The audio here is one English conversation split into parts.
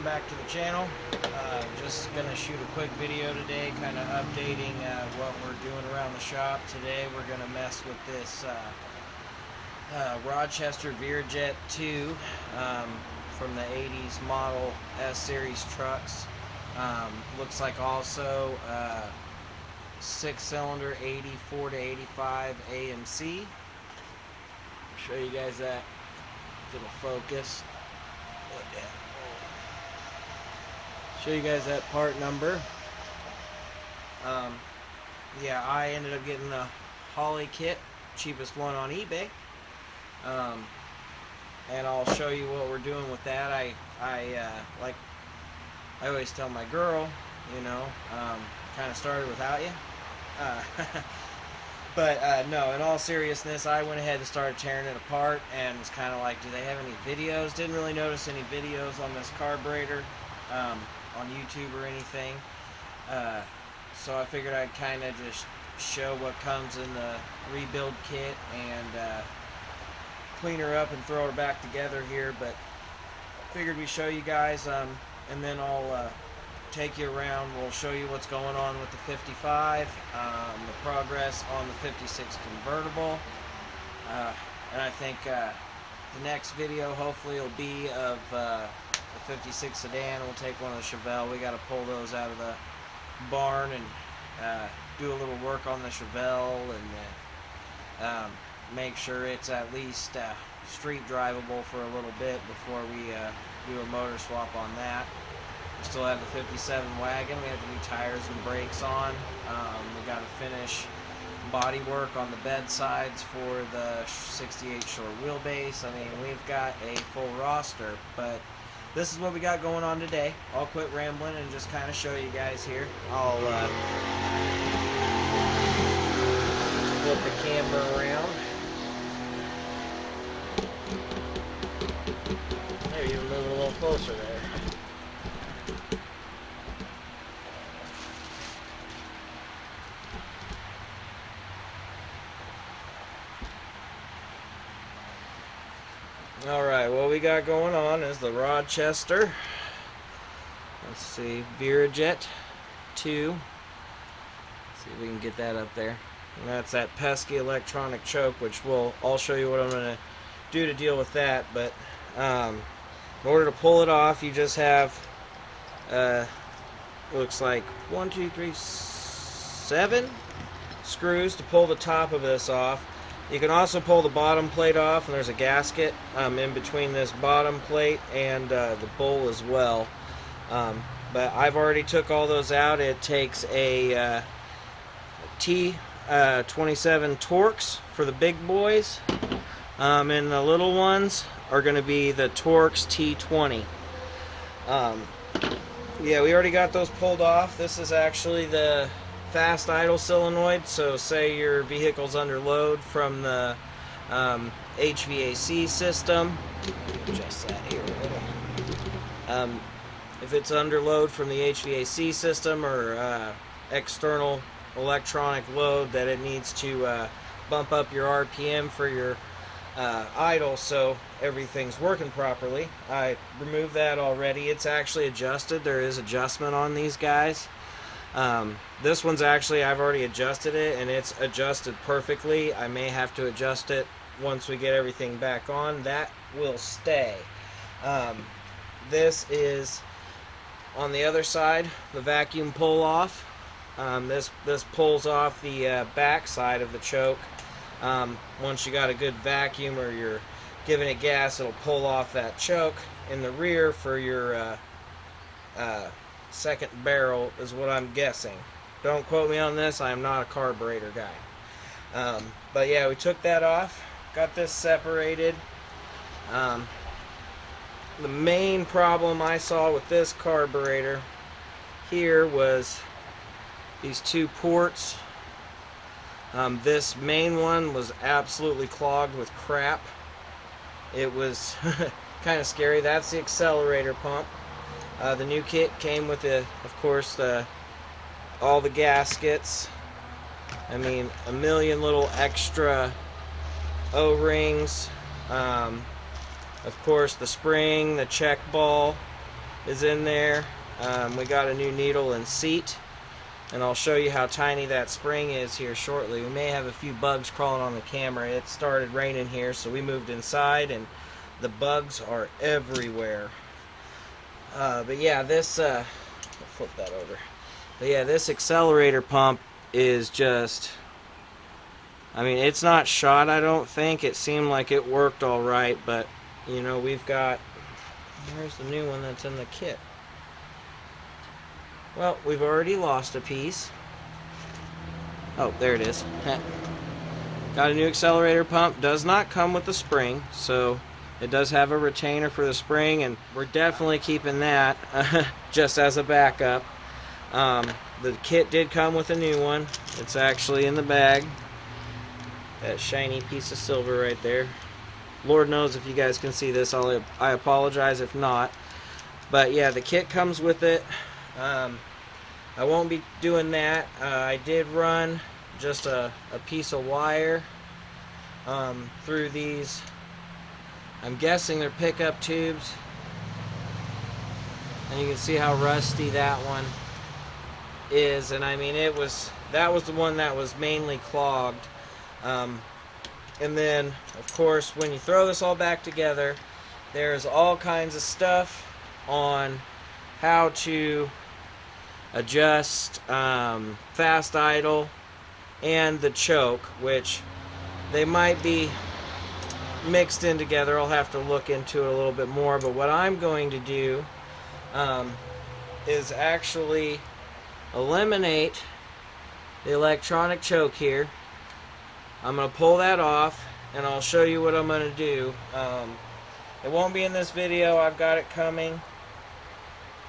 back to the channel. Just gonna shoot a quick video today, kind of updating what we're doing around the shop. Today we're gonna mess with this Rochester Vera jet2 from the 80s model S-Series trucks. Looks like also 6-cylinder 84 to 85 AMC. Show you guys that if it'll focus. Show you guys that part number. Yeah, I ended up getting the Holly kit, cheapest one on eBay. And I'll show you what we're doing with that. Like I always tell my girl, you know, kind of started without you. But no, in all seriousness, I went ahead and started tearing it apart and was kind of like, do they have any videos? Didn't really notice any videos on this carburetor on YouTube or anything. So I figured I'd kind of just show what comes in the rebuild kit and clean her up and throw her back together here. But figured we'd show you guys, and then I'll take you around. We'll show you what's going on with the 55, the progress on the 56 convertible, and I think the next video hopefully will be of the 56 sedan. We'll take one of the Chevelle. We got to pull those out of the barn and do a little work on the Chevelle and make sure it's at least street drivable for a little bit before we do a motor swap on that. We still have the 57 wagon. We have the new tires and brakes on. We got to finish body work on the bed sides for the 68 short wheelbase. I mean, we've got a full roster, but this is what we got going on today. I'll quit rambling and just kind of show you guys here. I'll flip the camera around. Maybe even move it a little closer there. Alright, what we got going on is the Rochester, let's see, Vera jet 2. See if we can get that up there. And that's that pesky electronic choke, which I'll show you what I'm going to do to deal with that. But in order to pull it off, you just have, looks like 1, 2, 3, 7 screws to pull the top of this off. You can also pull the bottom plate off, and there's a gasket in between this bottom plate and the bowl as well. But I've already took all those out. It takes a T27 Torx for the big boys, and the little ones are going to be the Torx T20. Yeah, we already got those pulled off. This is actually the fast idle solenoid, so say your vehicle's under load from the HVAC system. Adjust that here a little. If it's under load from the HVAC system or external electronic load that it needs to bump up your RPM for your idle so everything's working properly. I removed that already. It's actually adjusted. There is adjustment on these guys. This one's actually, I've already adjusted it and it's adjusted perfectly. I may have to adjust it once we get everything back on. That will stay. This is on the other side, the vacuum pull off. This pulls off the back side of the choke. Once you got a good vacuum or you're giving it gas, it'll pull off that choke in the rear for your second barrel is what I'm guessing. Don't quote me on this, I am not a carburetor guy. But yeah, we took that off, got this separated. The main problem I saw with this carburetor here was these two ports. This main one was absolutely clogged with crap. It was kind of scary. That's the accelerator pump. The new kit came with, of course, all the gaskets. I mean, a million little extra O-rings. Of course, the spring, the check ball, is in there. We got a new needle and seat, and I'll show you how tiny that spring is here shortly. We may have a few bugs crawling on the camera. It started raining here, so we moved inside, and the bugs are everywhere. But yeah, this I'll flip that over. But yeah, this accelerator pump is just, I mean, it's not shot, I don't think. It seemed like it worked all right, but you know, we've got, where's the new one that's in the kit? Well, we've already lost a piece. Oh, there it is. Got a new accelerator pump. Does not come with the spring, so it does have a retainer for the spring, and we're definitely keeping that just as a backup. The kit did come with a new one. It's actually in the bag. That shiny piece of silver right there. Lord knows if you guys can see this. I apologize if not. But yeah, the kit comes with it. I won't be doing that. I did run just a piece of wire through these. I'm guessing they're pickup tubes. And you can see how rusty that one is. And I mean, that was the one that was mainly clogged. And then, of course, when you throw this all back together, there's all kinds of stuff on how to adjust fast idle and the choke, which they might be mixed in together. I'll have to look into it a little bit more, but what I'm going to do is actually eliminate the electronic choke here. I'm going to pull that off, and I'll show you what I'm going to do. It won't be in this video. I've got it coming.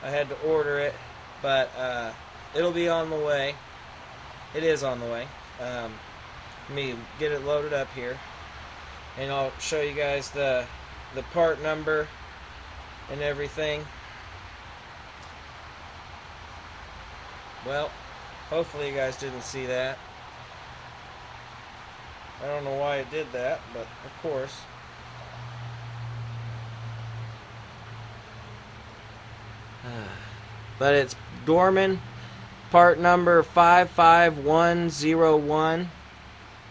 I had to order it, but it'll be on the way. It is on the way. Let me get it loaded up here, and I'll show you guys the part number and everything. Well, hopefully you guys didn't see that. I don't know why it did that, but of course. But it's Dorman, part number 55101.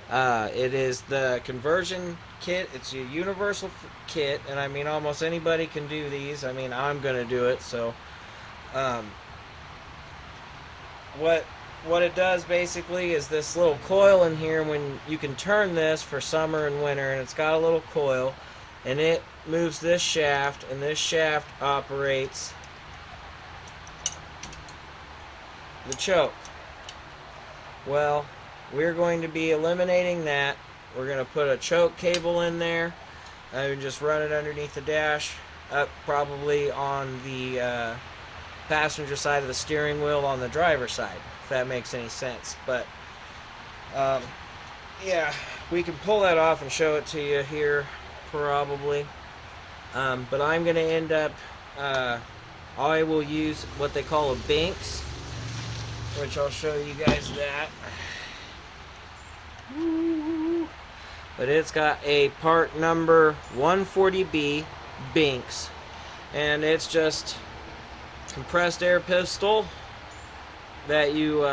It is the conversion kit. It's a universal kit, and I mean, almost anybody can do these. I mean, I'm going to do it, so what it does basically is this little coil in here. When you can turn this for summer and winter, and it's got a little coil, and it moves this shaft, and this shaft operates the choke. Well, we're going to be eliminating that. We're going to put a choke cable in there and just run it underneath the dash, up probably on the passenger side of the steering wheel on the driver's side, if that makes any sense. But yeah, we can pull that off and show it to you here probably. But I'm going to end up, I will use what they call a Binks, which I'll show you guys that. But it's got a part number 140B Binks, and it's just compressed air pistol that you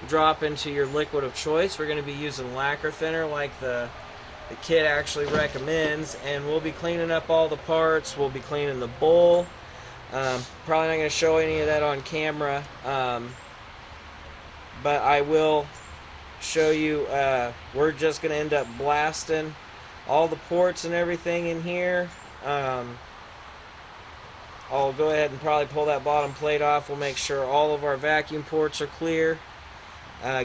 drop into your liquid of choice. We're going to be using lacquer thinner like the kit actually recommends, and we'll be cleaning up all the parts. We'll be cleaning the bowl. Probably not going to show any of that on camera, but I will show you. We're just going to end up blasting all the ports and everything in here. I'll go ahead and probably pull that bottom plate off. We'll make sure all of our vacuum ports are clear.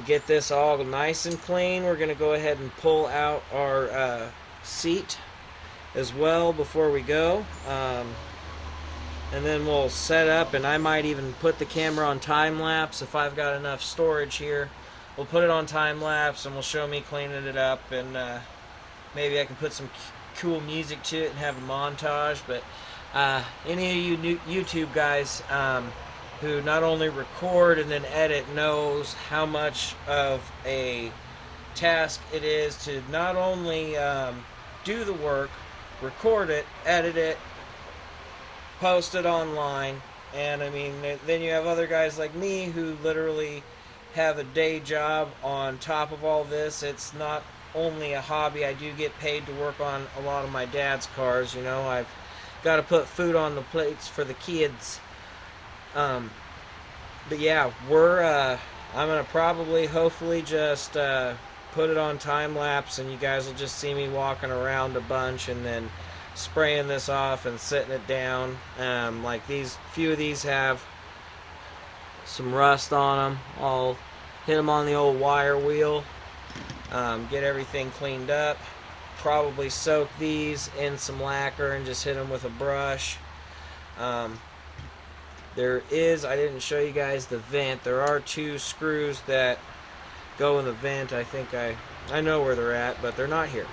Get this all nice and clean. We're going to go ahead and pull out our seat as well before we go. And then we'll set up, and I might even put the camera on time lapse if I've got enough storage here. We'll put it on time lapse, and we'll show me cleaning it up, and maybe I can put some cool music to it and have a montage. But any of you new YouTube guys who not only record and then edit knows how much of a task it is to not only do the work, record it, edit it, post it online, And I mean, then you have other guys like me who literally have a day job on top of all this. It's not only a hobby. I do get paid to work on a lot of my dad's cars. You know, I've got to put food on the plates for the kids. But yeah, I'm gonna probably, hopefully, just put it on time lapse, and you guys will just see me walking around a bunch, and then spraying this off and setting it down. Like these, few of these have some rust on them. I'll hit them on the old wire wheel, get everything cleaned up. Probably soak these in some lacquer and just hit them with a brush. There is, I didn't show you guys the vent. There are 2 screws that go in the vent. I think I know where they're at, but they're not here.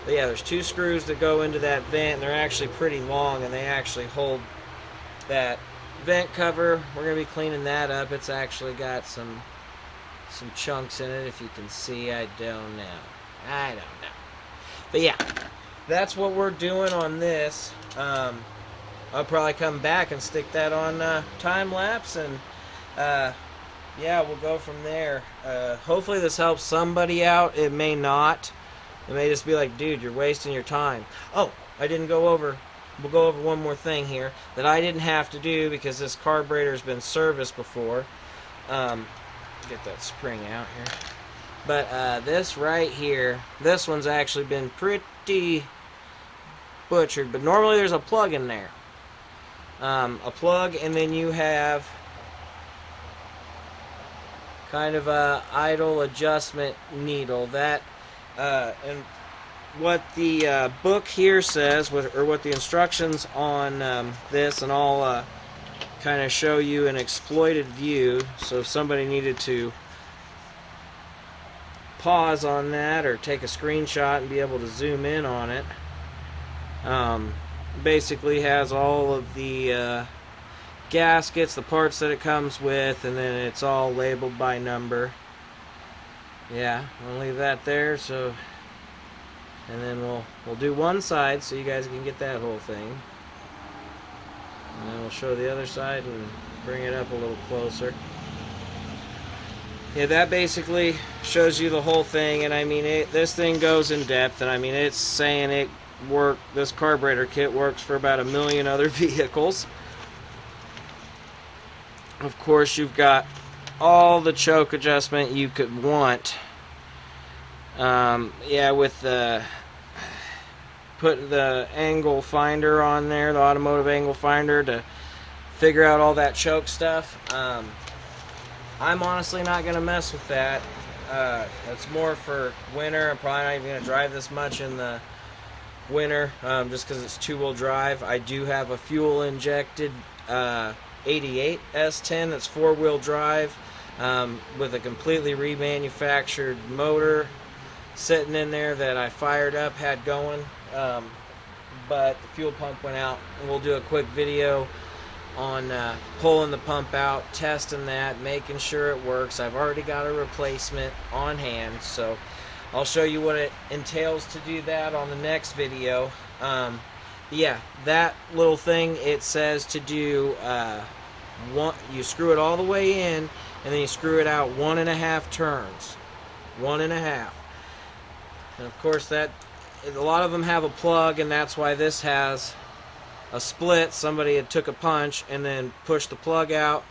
But yeah, there's 2 screws that go into that vent, and they're actually pretty long, and they actually hold that vent cover. We're going to be cleaning that up. It's actually got some chunks in it, if you can see. I don't know. But yeah, that's what we're doing on this. I'll probably come back and stick that on time lapse, and yeah, we'll go from there. Hopefully this helps somebody out. It may not. It may just be like, dude, you're wasting your time. Oh, I didn't go over. We'll go over one more thing here that I didn't have to do because this carburetor has been serviced before. Get that spring out here. But this right here, this one's actually been pretty butchered. But normally there's a plug in there. A plug, and then you have kind of a idle adjustment needle. That and what the book here says, or what the instructions on this, and I'll kind of show you an exploited view. So if somebody needed to pause on that or take a screenshot and be able to zoom in on it, basically has all of the gaskets, the parts that it comes with, and then it's all labeled by number. Yeah, I'll leave that there. So, and then we'll do one side so you guys can get that whole thing, and then we'll show the other side and bring it up a little closer. Yeah, that basically shows you the whole thing, and I mean, this thing goes in depth, and I mean, it's saying this carburetor kit works for about 1 million other vehicles. Of course, you've got all the choke adjustment you could want. Yeah, with put the angle finder on there, the automotive angle finder, to figure out all that choke stuff. I'm honestly not going to mess with that. That's more for winter. I'm probably not even going to drive this much in the winter, just because it's 2-wheel drive. I do have a fuel injected 88 S10 that's 4-wheel drive, with a completely remanufactured motor sitting in there that I fired up, had going, but the fuel pump went out, and we'll do a quick video on pulling the pump out, testing that, making sure it works. I've already got a replacement on hand, so I'll show you what it entails to do that on the next video. Yeah, that little thing, it says to do you screw it all the way in, and then you screw it out 1.5 turns. 1.5. And of course, that a lot of them have a plug, and that's why this has a split. Somebody had took a punch and then pushed the plug out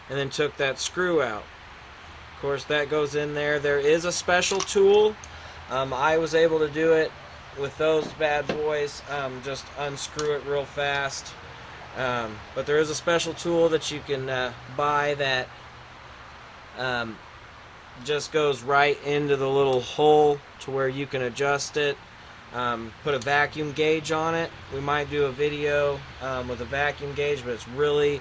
and then took that screw out. Of course, that goes in there. There is a special tool. I was able to do it with those bad boys. Just unscrew it real fast. But there is a special tool that you can buy that just goes right into the little hole to where you can adjust it. Put a vacuum gauge on it. We might do a video with a vacuum gauge, but it's really,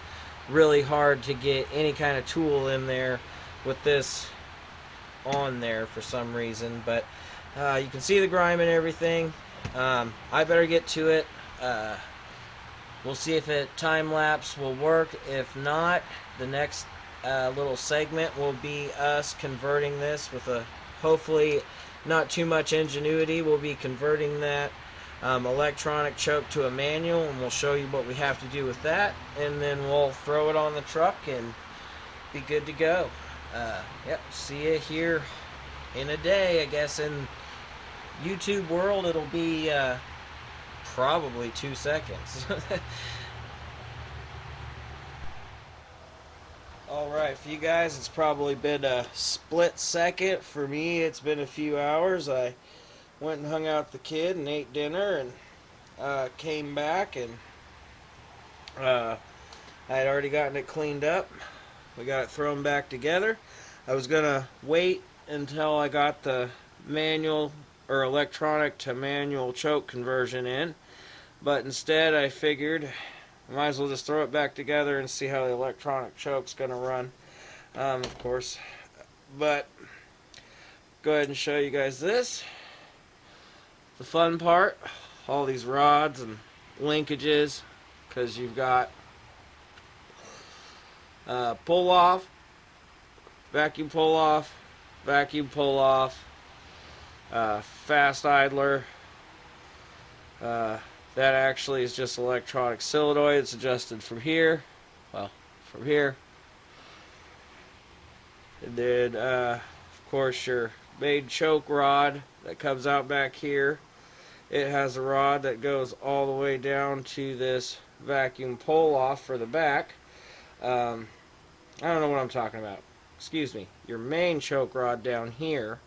really hard to get any kind of tool in there with this on there for some reason. But you can see the grime and everything. I better get to it. We'll see if a time lapse will work. If not, the next little segment will be us converting this with a, hopefully not too much ingenuity. We'll be converting that electronic choke to a manual, and we'll show you what we have to do with that, and then we'll throw it on the truck and be good to go. Yep, see you here in a day. I guess in YouTube world it'll be probably 2 seconds. Alright, for you guys it's probably been a split second. For me it's been a few hours. I went and hung out with the kid and ate dinner and came back, and I had already gotten it cleaned up. We got it thrown back together. I was gonna wait until I got the manual or electronic to manual choke conversion in, but instead I figured I might as well just throw it back together and see how the electronic choke's gonna run, of course. But go ahead and show you guys this. The fun part, all these rods and linkages, because you've got pull off, vacuum pull off, vacuum pull off, fast idler. That actually is just electronic solenoid. It's adjusted from here, well, from here. And then, of course, your main choke rod that comes out back here. It has a rod that goes all the way down to this vacuum pull off for the back. I don't know what I'm talking about. Excuse me. Your main choke rod down here,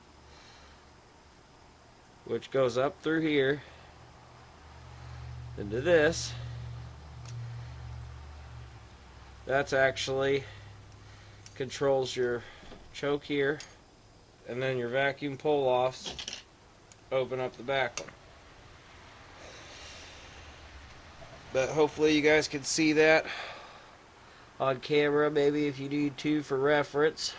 which goes up through here into this. That's actually controls your choke here, and then your vacuum pull offs open up the back one. But hopefully you guys can see that on camera, maybe if you need to for reference.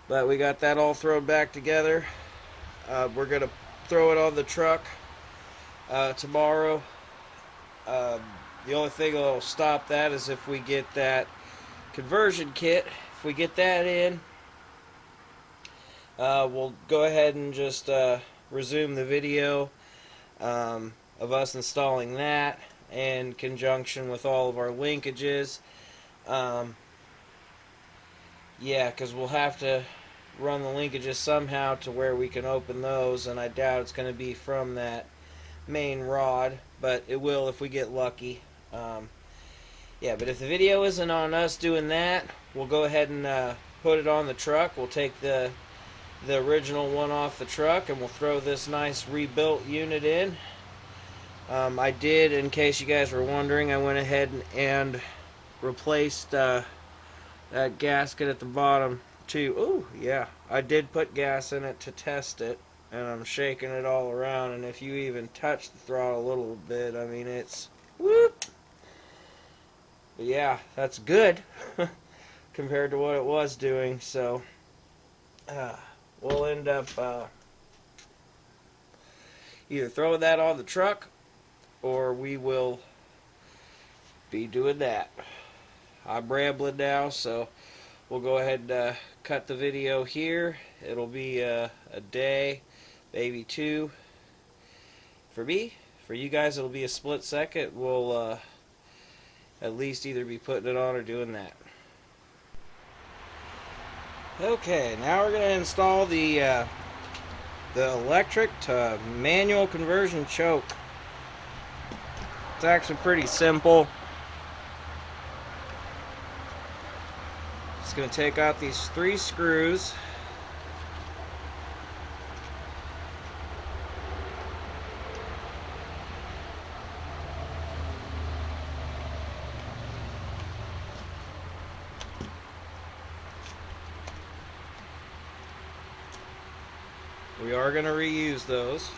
But we got that all thrown back together. We're gonna throw it on the truck tomorrow. The only thing that'll stop that is if we get that conversion kit. If we get that in, we'll go ahead and just resume the video of us installing that in conjunction with all of our linkages. Yeah, because we'll have to run the linkages somehow to where we can open those, and I doubt it's going to be from that main rod, but it will if we get lucky. Yeah, but if the video isn't on us doing that, we'll go ahead and put it on the truck. We'll take the original one off the truck, and we'll throw this nice rebuilt unit in. I did, in case you guys were wondering, I went ahead and replaced that gasket at the bottom too. Ooh, yeah, I did put gas in it to test it, and I'm shaking it all around, and if you even touch the throttle a little bit, I mean, it's whoop. But yeah, that's good compared to what it was doing. So we'll end up either throwing that on the truck, or we will be doing that. I'm rambling now, so we'll go ahead and cut the video here. It'll be a day, maybe 2 for me. For you guys, it'll be a split second. We'll at least either be putting it on or doing that. Okay, now we're going to install the electric to manual conversion choke. It's actually pretty simple. Just going to take out these 3 screws. We are going to reuse those,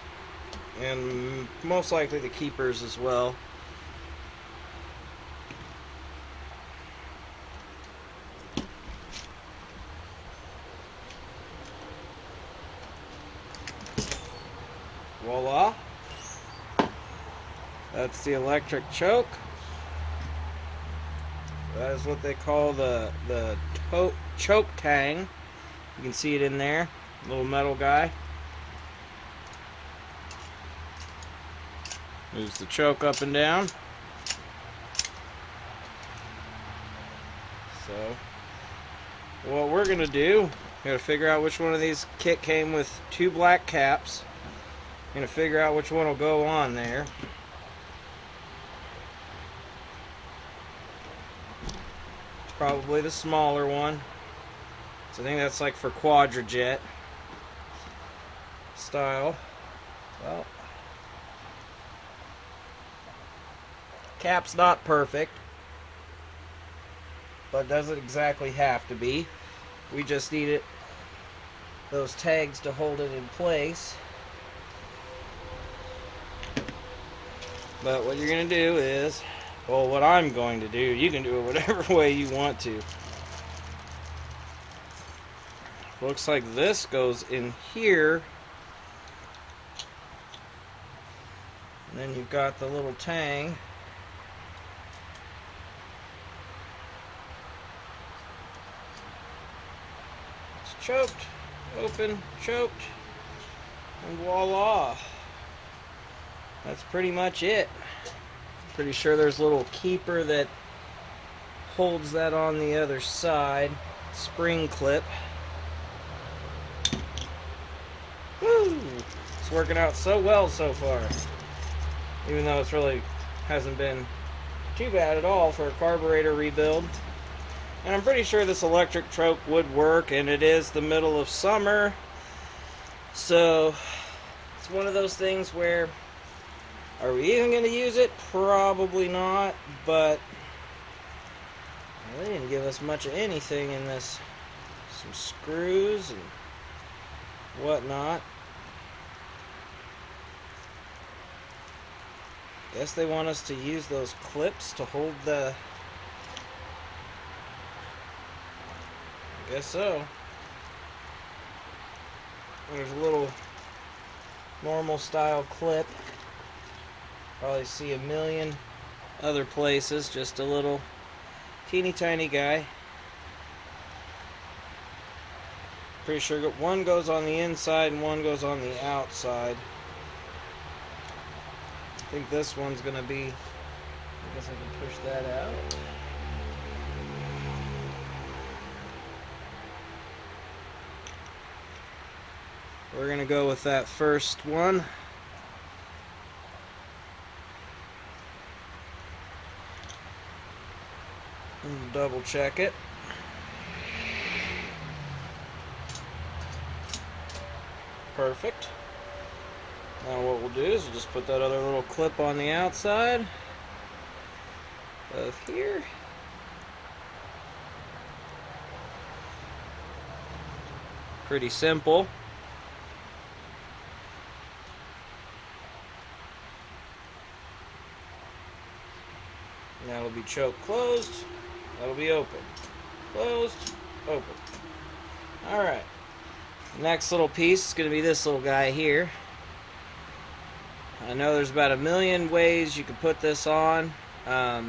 and most likely the keepers as well. Voila! That's the electric choke. That is what they call the choke tang. You can see it in there, little metal guy. Moves the choke up and down. So, what we're gonna do, we gotta figure out which one of these kit came with 2 black caps. Gonna figure out which one will go on there. It's probably the smaller one. So I think that's like for quadrajet style. Well, cap's not perfect, but doesn't exactly have to be. We just need it, those tags to hold it in place. But what you're going to do is, well, what I'm going to do, you can do it whatever way you want to. Looks like this goes in here. And then you've got the little tang. It's choked, open, choked, and voila. That's pretty much it. Pretty sure there's a little keeper that holds that on the other side. Spring clip. Woo! It's working out so well so far. Even though it's really hasn't been too bad at all for a carburetor rebuild. And I'm pretty sure this electric choke would work, and it is the middle of summer. So it's one of those things where, are we even going to use it? Probably not, but they didn't give us much of anything in this. Some screws and whatnot. Guess they want us to use those clips to hold the... Guess so. There's a little normal style clip. Probably see a million other places. Just a little teeny tiny guy. Pretty sure one goes on the inside and one goes on the outside. I think this one's gonna be, I guess I can push that out. We're gonna go with that first one. And double check it. Perfect. Now what we'll do is we'll just put that other little clip on the outside of here. Pretty simple. That'll be choke closed. That'll be open. Closed, open. Alright. Next little piece is going to be this little guy here. I know there's about a million ways you can put this on. I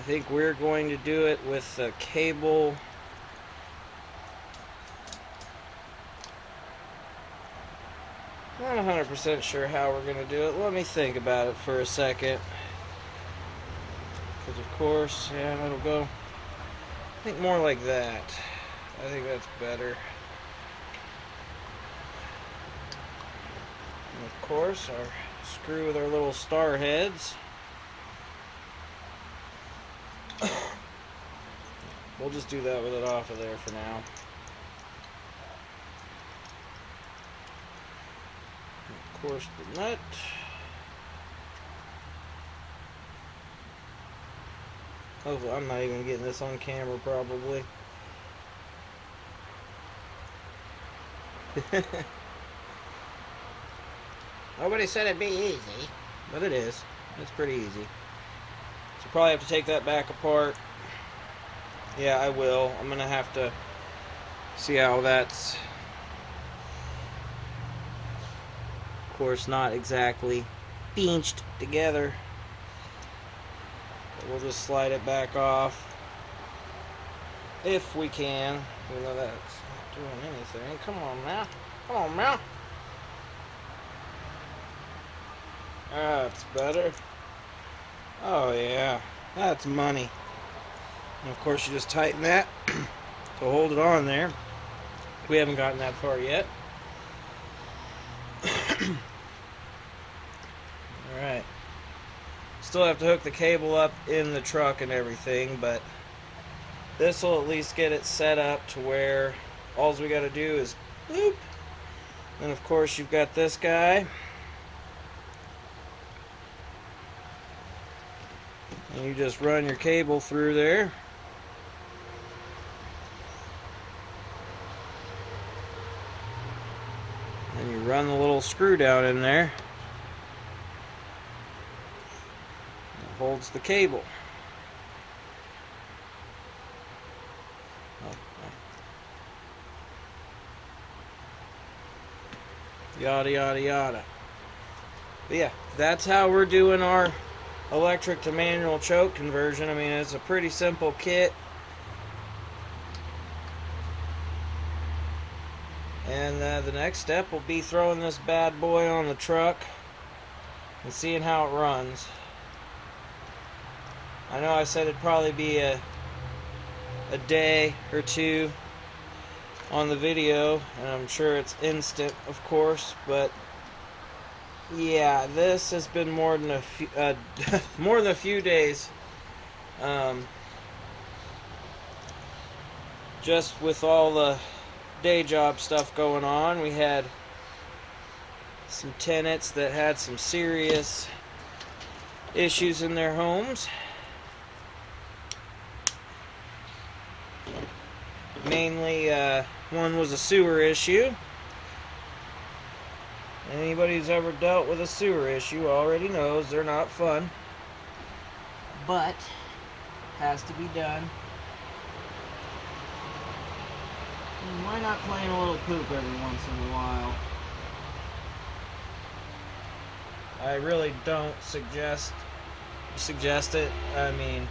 think we're going to do it with a cable. Not 100% sure how we're going to do it. Let me think about it for a second. Because of course, yeah, it'll go, I think more like that. I think that's better. And of course, our screw with our little star heads. We'll just do that with it off of there for now. And of course, the nut. Hopefully, I'm not even getting this on camera, probably. Nobody said it'd be easy, but it is. It's pretty easy. So probably have to take that back apart. Yeah, I will. I'm gonna have to see how that's, of course, not exactly pinched together. But we'll just slide it back off if we can. Even though that's not doing anything. Come on now. Come on now. That's better. Oh yeah, that's money. And of course you just tighten that to hold it on there. We haven't gotten that far yet. Alright. Still have to hook the cable up in the truck and everything, but this will at least get it set up to where all we got to do is boop. And of course you've got this guy. And you just run your cable through there. And you run the little screw down in there. It holds the cable. Yada yada yada. But yeah, that's how we're doing our electric to manual choke conversion. I mean, it's a pretty simple kit. And the next step will be throwing this bad boy on the truck and seeing how it runs. I know I said it'd probably be a day or two on the video, and I'm sure it's instant, of course, but yeah, this has been more than a few days. Just with all the day job stuff going on, we had some tenants that had some serious issues in their homes. Mainly, one was a sewer issue. Anybody who's ever dealt with a sewer issue already knows they're not fun. But, has to be done. And why not playing a little poop every once in a while? I really don't suggest it. I mean,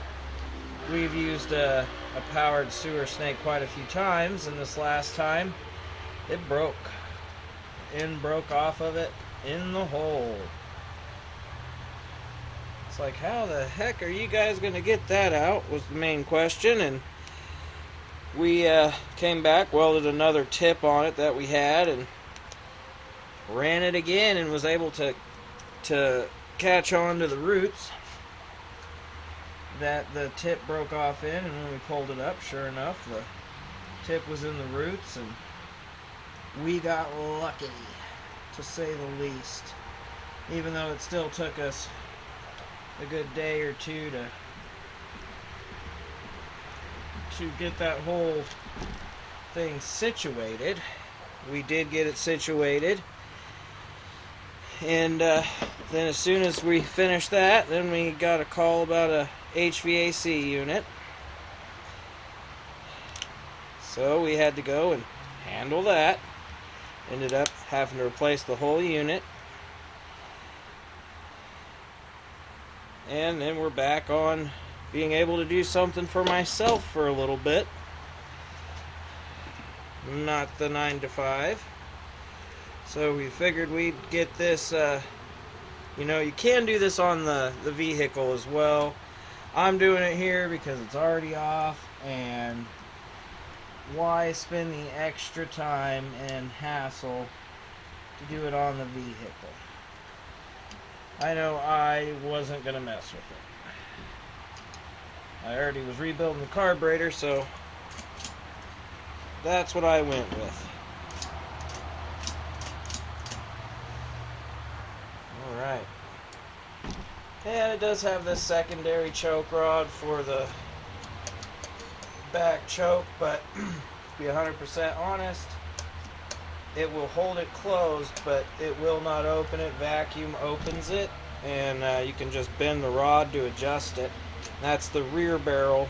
we've used a powered sewer snake quite a few times, and this last time it broke. End broke off of it in the hole. It's like, how the heck are you guys gonna get that out, was the main question. And we came back, welded another tip on it that we had, and ran it again, and was able to catch on to the roots that the tip broke off in. And when we pulled it up, sure enough, the tip was in the roots, and we got lucky, to say the least. Even though it still took us a good day or two to get that whole thing situated. We did get it situated. And then as soon as we finished that, then we got a call about a HVAC unit. So we had to go and handle that. Ended up having to replace the whole unit. And then we're back on being able to do something for myself for a little bit. Not the 9 to 5. So we figured we'd get this, you know, you can do this on the vehicle as well. I'm doing it here because it's already off, and why spend the extra time and hassle to do it on the vehicle? I know I wasn't going to mess with it. I already was rebuilding the carburetor, so that's what I went with. Alright. And it does have this secondary choke rod for the back choke, but to be 100% honest, it will hold it closed, but it will not open it. Vacuum opens it, and you can just bend the rod to adjust it. That's the rear barrel,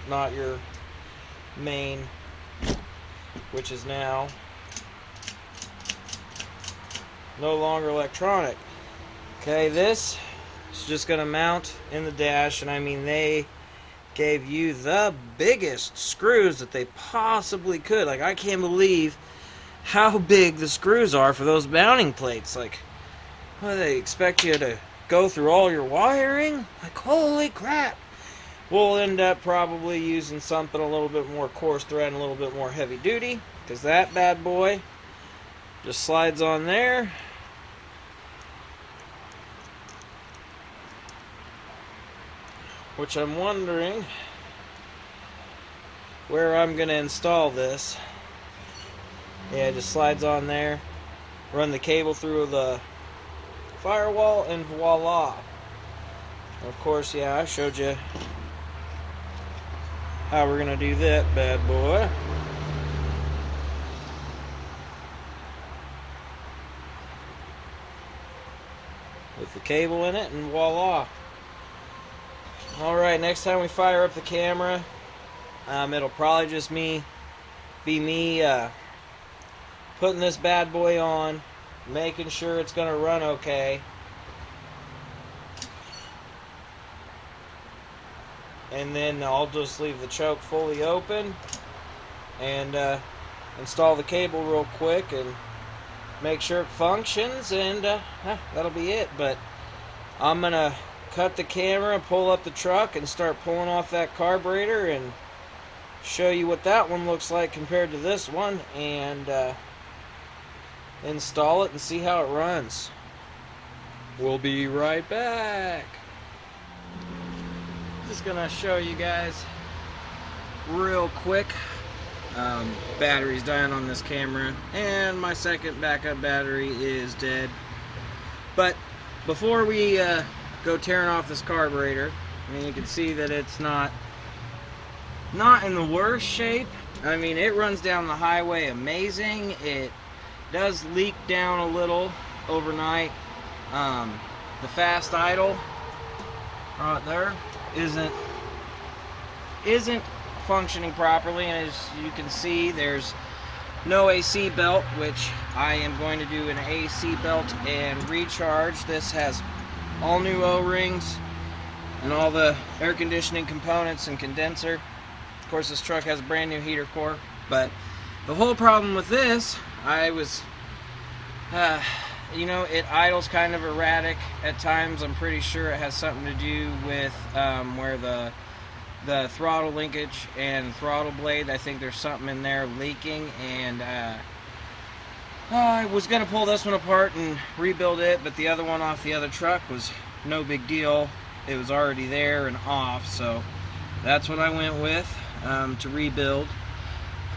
not your main, which is now no longer electronic. Okay, this is just going to mount in the dash, and I mean, they gave you the biggest screws that they possibly could. Like, I can't believe how big the screws are for those mounting plates. Like, what do they expect you to go through all your wiring, like holy crap. We'll end up probably using something a little bit more coarse thread and a little bit more heavy duty, because that bad boy just slides on there. Which I'm wondering where I'm going to install this. Yeah, it just slides on there. Run the cable through the firewall and voila. Of course, yeah, I showed you how we're going to do that bad boy. With the cable in it and voila. Alright, next time we fire up the camera, it'll probably just be me putting this bad boy on, making sure it's going to run okay. And then I'll just leave the choke fully open and install the cable real quick and make sure it functions, and that'll be it. But I'm going to cut the camera, pull up the truck, and start pulling off that carburetor and show you what that one looks like compared to this one, and install it and see how it runs. We'll be right back. Just gonna show you guys real quick. Battery's dying on this camera, and my second backup battery is dead. But before we go tearing off this carburetor, I mean, you can see that it's not in the worst shape. I mean, it runs down the highway amazing. It does leak down a little overnight. The fast idle right there isn't functioning properly, and as you can see, there's no AC belt, which I am going to do an AC belt and recharge. This has all new O-rings and all the air conditioning components and condenser. Of course, this truck has a brand new heater core, but the whole problem with this, you know, it idles kind of erratic at times. I'm pretty sure it has something to do with where the throttle linkage and throttle blade, I think there's something in there leaking, and I was going to pull this one apart and rebuild it, but the other one off the other truck was no big deal. It was already there and off, so that's what I went with to rebuild.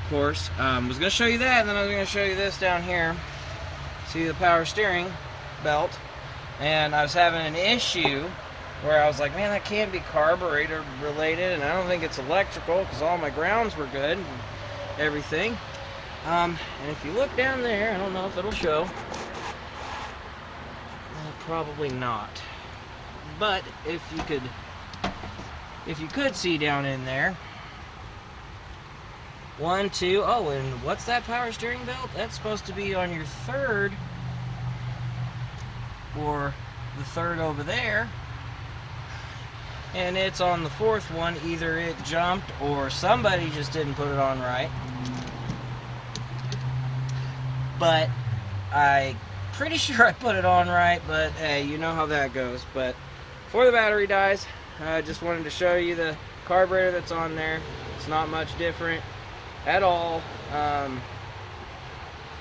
Of course, was going to show you that, and then I was going to show you this down here. See the power steering belt, and I was having an issue where I was like, man, that can't be carburetor related, and I don't think it's electrical because all my grounds were good and everything. And if you look down there, I don't know if it'll show. Probably not. But if you could see down in there, 1, 2, oh, and what's that power steering belt? That's supposed to be on your third, or the third over there, and it's on the fourth one. Either it jumped or somebody just didn't put it on right, but I'm pretty sure I put it on right. But hey, you know how that goes. But before the battery dies, I just wanted to show you the carburetor that's on there. It's not much different at all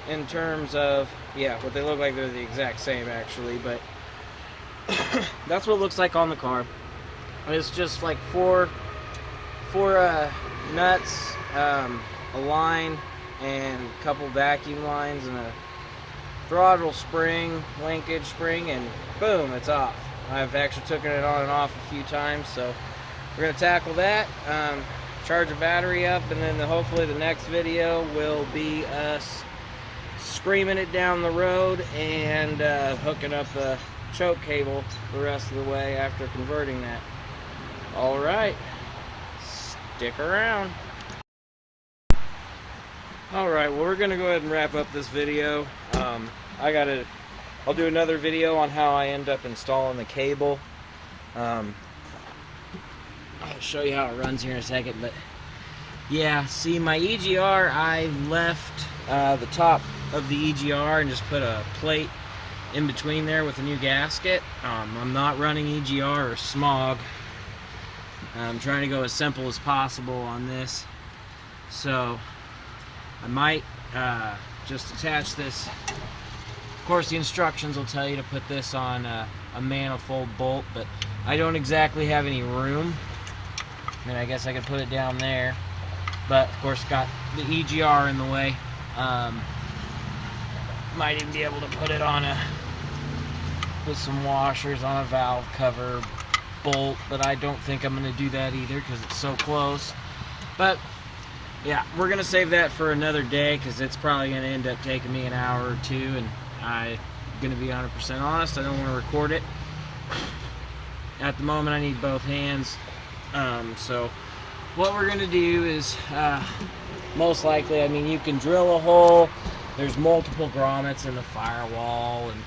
in terms of, yeah, what they look like. They're the exact same actually, but that's what it looks like on the car. It's just like four nuts, a line, and a couple vacuum lines, and a throttle spring, linkage spring, and boom, it's off. I've actually taken it on and off a few times, so we're going to tackle that, charge the battery up, and then hopefully the next video will be us screaming it down the road and hooking up the choke cable the rest of the way after converting that. Alright, stick around. Alright, well, we're going to go ahead and wrap up this video. I'll do another video on how I end up installing the cable. I'll show you how it runs here in a second, but yeah, see, my EGR, I left the top of the EGR and just put a plate in between there with a new gasket. I'm not running EGR or smog. I'm trying to go as simple as possible on this, so I might just attach this. Of course, the instructions will tell you to put this on a manifold bolt, but I don't exactly have any room. I mean, I guess I could put it down there, but of course got the EGR in the way. Might even be able to put it on with some washers on a valve cover bolt, but I don't think I'm going to do that either because it's so close. But yeah, we're going to save that for another day because it's probably going to end up taking me an hour or two, and I'm going to be 100% honest, I don't want to record it. At the moment I need both hands. So what we're going to do is most likely, I mean, you can drill a hole. There's multiple grommets in the firewall and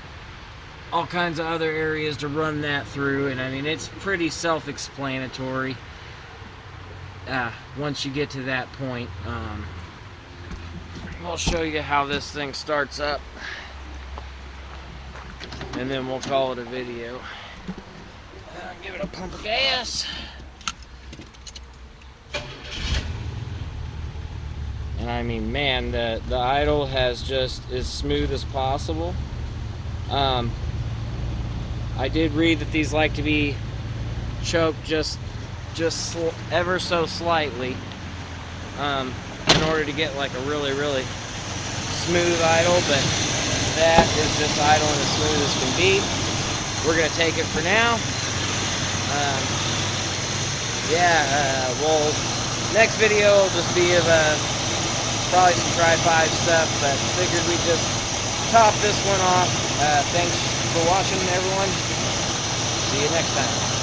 all kinds of other areas to run that through, and I mean, it's pretty self-explanatory once you get to that point. I'll show you how this thing starts up, and then we'll call it a video. Give it a pump of gas. And I mean, man, the idle has just as smooth as possible. I did read that these like to be choked just ever so slightly in order to get like a really smooth idle, but that is just idling as smooth as can be. We're gonna take it for now. Well, next video will just be of probably some Tri-5 stuff, but figured we'd just top this one off. Thanks for watching, everyone. See you next time.